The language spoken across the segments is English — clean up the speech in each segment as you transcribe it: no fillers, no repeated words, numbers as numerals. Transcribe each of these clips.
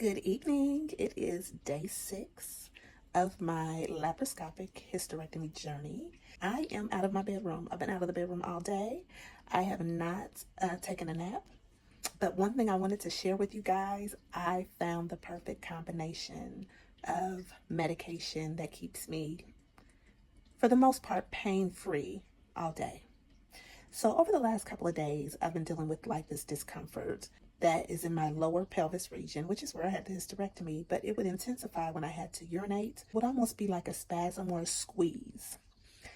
Good evening. It is day 6 of my laparoscopic hysterectomy journey. I am out of my bedroom. I've been out of the bedroom all day. I have not taken a nap. But one thing I wanted to share with you guys, I found the perfect combination of medication that keeps me, for the most part, pain-free all day. So over the last couple of days, I've been dealing with like this discomfort that is in my lower pelvis region, which is where I had the hysterectomy, but it would intensify when I had to urinate. It would almost be like a spasm or a squeeze.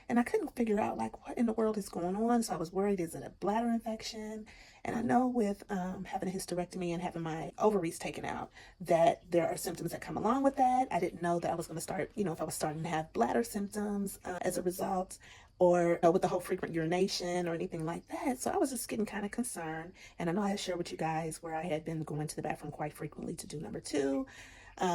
And I couldn't figure out like what in the world is going on. So I was worried, is it a bladder infection? And I know with having a hysterectomy and having my ovaries taken out, that there are symptoms that come along with that. I didn't know that I was going to start, if I was starting to have bladder symptoms as a result, or with the whole frequent urination or anything like that. So I was just getting kind of concerned. And I know I had shared with you guys where I had been going to the bathroom quite frequently to do number 2.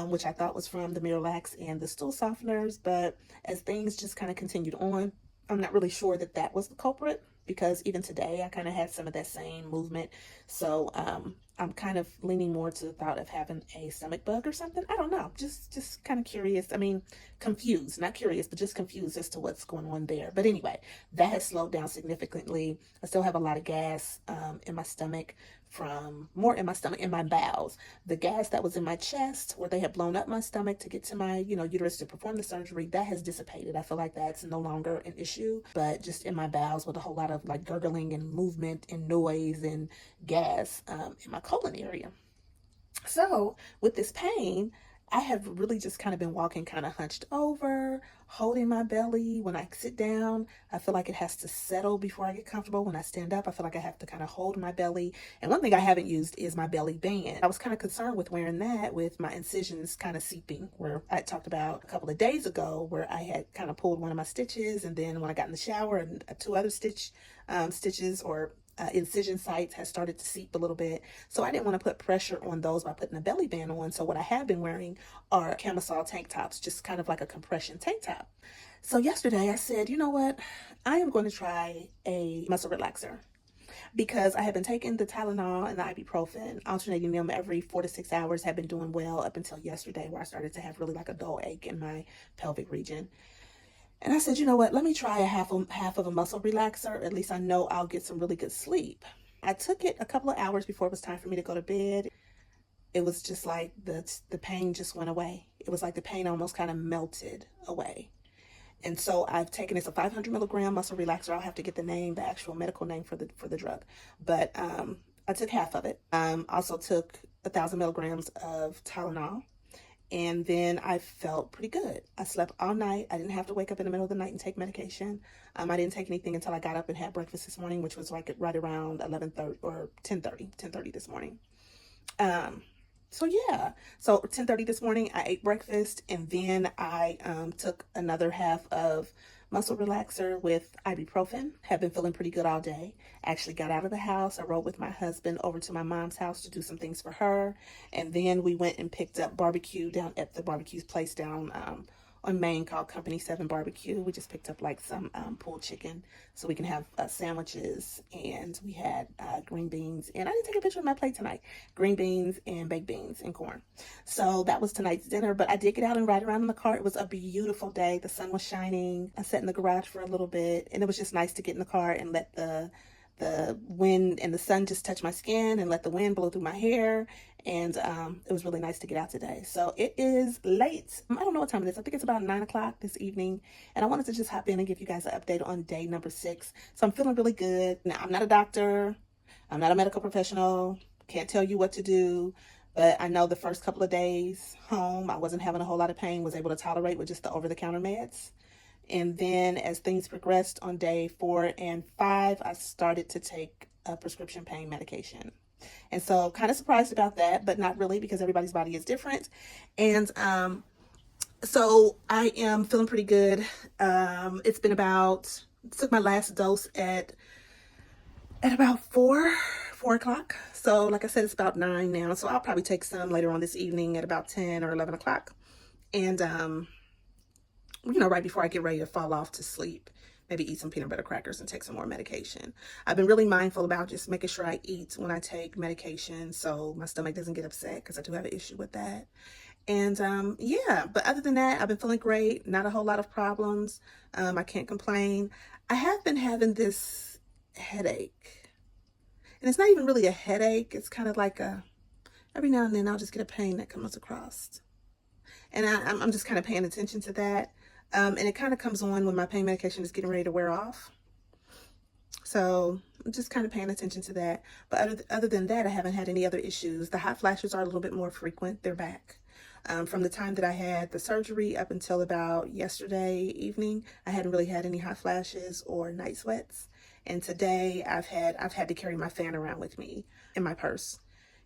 Which I thought was from the Miralax and the stool softeners. But as things just kind of continued on, I'm not really sure that that was the culprit, because even today I kind of had some of that same movement. So I'm kind of leaning more to the thought of having a stomach bug or something. I don't know, just kind of curious. I mean, confused, not curious, but just confused as to what's going on there. But anyway, that has slowed down significantly. I still have a lot of gas in my stomach, in my bowels. The gas that was in my chest, where they had blown up my stomach to get to my, uterus to perform the surgery, that has dissipated. I feel like that's no longer an issue, but just in my bowels with a whole lot of like gurgling and movement and noise and gas in my colon area. So with this pain, I have really just kind of been walking kind of hunched over, holding my belly. When I sit down, I feel like it has to settle before I get comfortable. When I stand up, I feel like I have to kind of hold my belly. And one thing I haven't used is my belly band. I was kind of concerned with wearing that with my incisions kind of seeping, where I talked about a couple of days ago where I had kind of pulled one of my stitches, and then when I got in the shower, and 2 other stitches or incision sites has started to seep a little bit. So I didn't want to put pressure on those by putting a belly band on. So what I have been wearing are camisole tank tops, just kind of like a compression tank top. So yesterday I said, you know what? I am going to try a muscle relaxer, because I have been taking the Tylenol and the ibuprofen, alternating them every 4 to 6 hours, have been doing well up until yesterday, where I started to have really like a dull ache in my pelvic region. And I said, you know what, let me try a half of a muscle relaxer. At least I know I'll get some really good sleep. I took it a couple of hours before it was time for me to go to bed. It was just like the pain just went away. It was like the pain almost kind of melted away. And so I've taken, it's a 500 milligram muscle relaxer. I'll have to get the actual medical name for the drug. But I took half of it. Also took 1,000 milligrams of Tylenol. And then I felt pretty good. I slept all night. I didn't have to wake up in the middle of the night and take medication. I didn't take anything until I got up and had breakfast this morning, which was like right around 11:30 or 10:30 this morning. So yeah, so 10:30 this morning, I ate breakfast, and then I took another half of muscle relaxer with ibuprofen. Have been feeling pretty good all day. Actually got out of the house. I rode with my husband over to my mom's house to do some things for her. And then we went and picked up barbecue down at the barbecue place down on Main called Company 7 Barbecue. We just picked up like some pulled chicken so we can have sandwiches. And we had green beans. And I didn't take a picture of my plate tonight. Green beans and baked beans and corn. So that was tonight's dinner. But I did get out and ride around in the car. It was a beautiful day. The sun was shining. I sat in the garage for a little bit. And it was just nice to get in the car and let the wind and the sun just touch my skin, and let the wind blow through my hair. And it was really nice to get out today. So it is late. I don't know what time it is. I think it's about 9 o'clock this evening. And I wanted to just hop in and give you guys an update on day number 6. So I'm feeling really good. Now, I'm not a doctor. I'm not a medical professional. Can't tell you what to do. But I know the first couple of days home, I wasn't having a whole lot of pain, was able to tolerate with just the over-the-counter meds. And then as things progressed on day 4 and 5, I started to take a prescription pain medication. And so kind of surprised about that, but not really, because everybody's body is different. And so I am feeling pretty good. It's been took my last dose at about 4 o'clock. So like I said, it's about 9 now. So I'll probably take some later on this evening at about 10 or 11 o'clock. And right before I get ready to fall off to sleep. maybe eat some peanut butter crackers and take some more medication. I've been really mindful about just making sure I eat when I take medication so my stomach doesn't get upset, because I do have an issue with that. And yeah, but other than that, I've been feeling great. Not a whole lot of problems. I can't complain. I have been having this headache. And it's not even really a headache. It's kind of like every now and then I'll just get a pain that comes across. And I'm just kind of paying attention to that. And it kind of comes on when my pain medication is getting ready to wear off. So I'm just kind of paying attention to that. But other than that, I haven't had any other issues. The hot flashes are a little bit more frequent. They're back. From the time that I had the surgery up until about yesterday evening, I hadn't really had any hot flashes or night sweats. And today I've had to carry my fan around with me in my purse,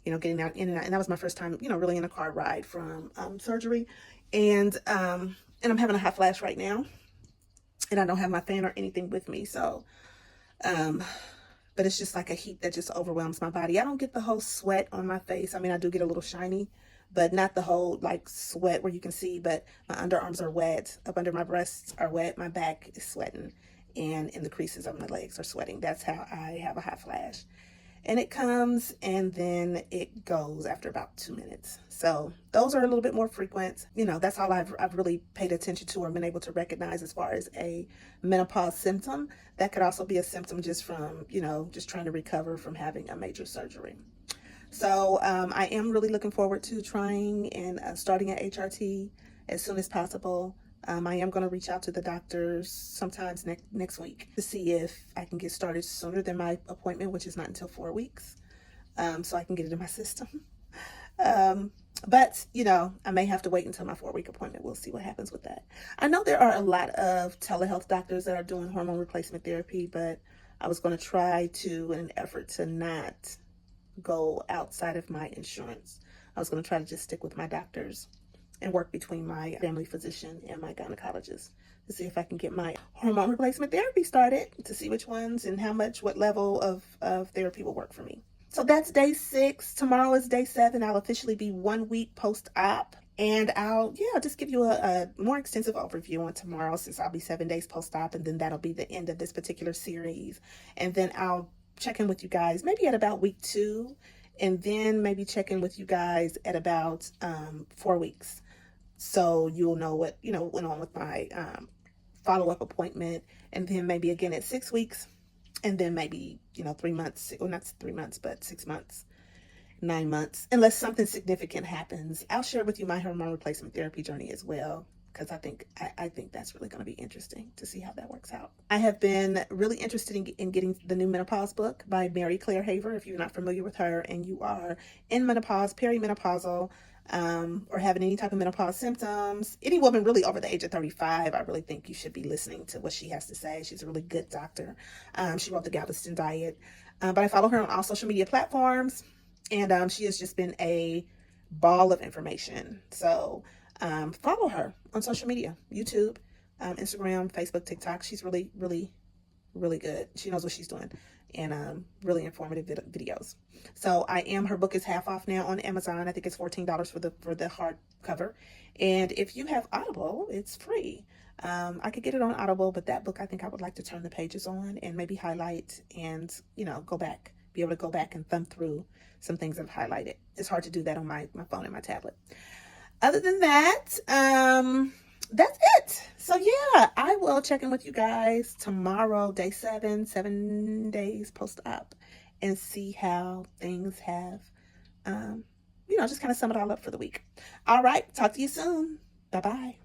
getting out in and out. And that was my first time, really in a car ride from surgery. And I'm having a hot flash right now, and I don't have my fan or anything with me. So, but it's just like a heat that just overwhelms my body. I don't get the whole sweat on my face. I mean, I do get a little shiny, but not the whole like sweat where you can see, but my underarms are wet, up under my breasts are wet, my back is sweating, and in the creases of my legs are sweating. That's how I have a hot flash. And it comes and then it goes after about 2 minutes. So those are a little bit more frequent. That's all I've really paid attention to or been able to recognize as far as a menopause symptom. That could also be a symptom just from, just trying to recover from having a major surgery. So I am really looking forward to trying and starting at HRT as soon as possible. I am going to reach out to the doctors sometimes next week to see if I can get started sooner than my appointment, which is not until 4 weeks, so I can get it in my system. But, I may have to wait until my 4-week appointment. We'll see what happens with that. I know there are a lot of telehealth doctors that are doing hormone replacement therapy, but I was going to try to, in an effort to not go outside of my insurance, I was going to try to just stick with my doctors and work between my family physician and my gynecologist to see if I can get my hormone replacement therapy started, to see which ones and what level of therapy will work for me. So that's day 6. Tomorrow is day 7. I'll officially be 1 week post-op. And I'll just give you a more extensive overview on tomorrow, since I'll be 7 days post-op, and then that'll be the end of this particular series. And then I'll check in with you guys maybe at about week 2, and then maybe check in with you guys at about 4 weeks. So you'll know what, went on with my follow-up appointment, and then maybe again at 6 weeks, and then maybe, 3 months, well, not 3 months, but 6 months, 9 months, unless something significant happens. I'll share with you my hormone replacement therapy journey as well, because I think that's really going to be interesting to see how that works out. I have been really interested in getting the new menopause book by Mary Claire Haver. If you're not familiar with her and you are in menopause, perimenopausal, or having any type of menopause symptoms, any woman really over the age of 35, I really think you should be listening to what she has to say. She's a really good doctor. She wrote the Galveston Diet, but I follow her on all social media platforms, and she has just been a ball of information. So follow her on social media, YouTube, Instagram, Facebook, TikTok. She's really, really, really good. She knows what she's doing, and really informative videos. So her book is half off now on Amazon. I think it's $14 for the hardcover. And if you have Audible, it's free. I could get it on Audible, but that book, I think I would like to turn the pages on and maybe highlight and, be able to go back and thumb through some things I've highlighted. It's hard to do that on my phone and my tablet. Other than that, that's it. So yeah, I will check in with you guys tomorrow, day 7 days post-op, and see how things have, just kind of sum it all up for the week. All right, talk to you soon. Bye-bye.